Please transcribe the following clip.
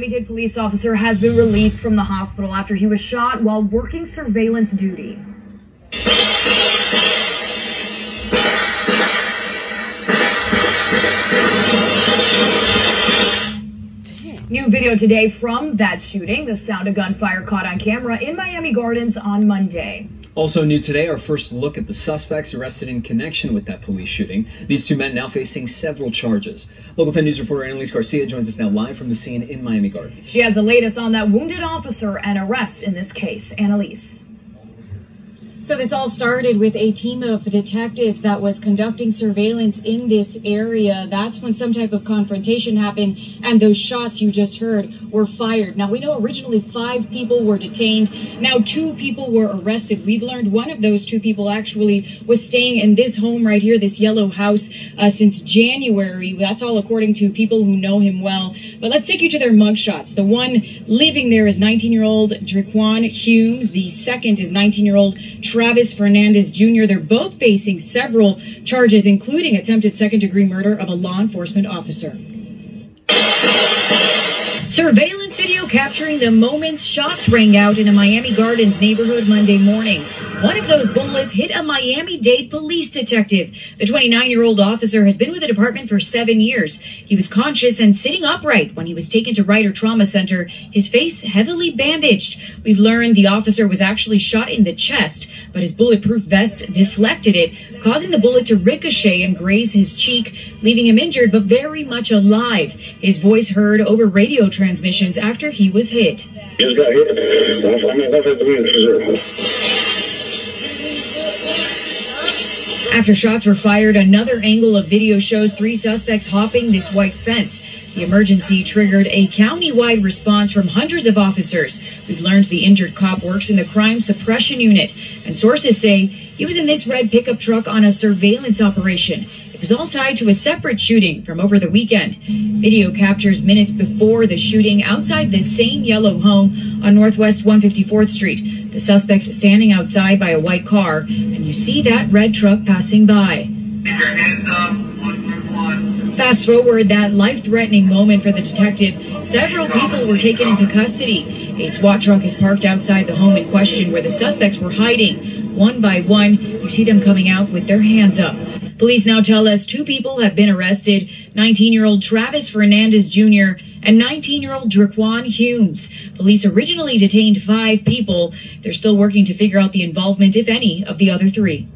Miami-Dade police officer has been released from the hospital after he was shot while working surveillance duty. New video today from that shooting. The sound of gunfire caught on camera in Miami Gardens on Monday. Also new today, our first look at the suspects arrested in connection with that police shooting. These two men now facing several charges. Local 10 News reporter Annalise Garcia joins us now live from the scene in Miami Gardens. She has the latest on that wounded officer and arrest in this case. Annalise. So this all started with a team of detectives that was conducting surveillance in this area. That's when some type of confrontation happened, and those shots you just heard were fired. Now, we know originally 5 people were detained. Now 2 people were arrested. We've learned one of those 2 people actually was staying in this home right here, this yellow house, since January. That's all according to people who know him well. But let's take you to their mugshots. The one living there is 19-year-old Draquan Humes. The second is 19-year-old Travis Fernandez Jr. They're both facing several charges, including attempted second-degree murder of a law enforcement officer. Surveillance video capturing the moments shots rang out in a Miami Gardens neighborhood Monday morning. One of those bullets hit a Miami-Dade police detective. The 29-year-old officer has been with the department for 7 years. He was conscious and sitting upright when he was taken to Ryder Trauma Center, his face heavily bandaged. We've learned the officer was actually shot in the chest, but his bulletproof vest deflected it, causing the bullet to ricochet and graze his cheek, leaving him injured but very much alive. His voice heard over radio transmissions after he was hit. Just got hit. After shots were fired, another angle of video shows 3 suspects hopping this white fence. The emergency triggered a county-wide response from hundreds of officers. We've learned the injured cop works in the crime suppression unit, and sources say he was in this red pickup truck on a surveillance operation. It was all tied to a separate shooting from over the weekend. Video captures minutes before the shooting outside the same yellow home on Northwest 154th Street. The suspects standing outside by a white car, and you see that red truck passing by. Keep your hands up. 111. Fast forward that life-threatening moment for the detective. Several people were taken into custody. A SWAT truck is parked outside the home in question where the suspects were hiding. One by one, you see them coming out with their hands up. Police now tell us 2 people have been arrested, 19-year-old Travis Fernandez Jr. and 19-year-old Draquan Humes. Police originally detained 5 people. They're still working to figure out the involvement, if any, of the other 3.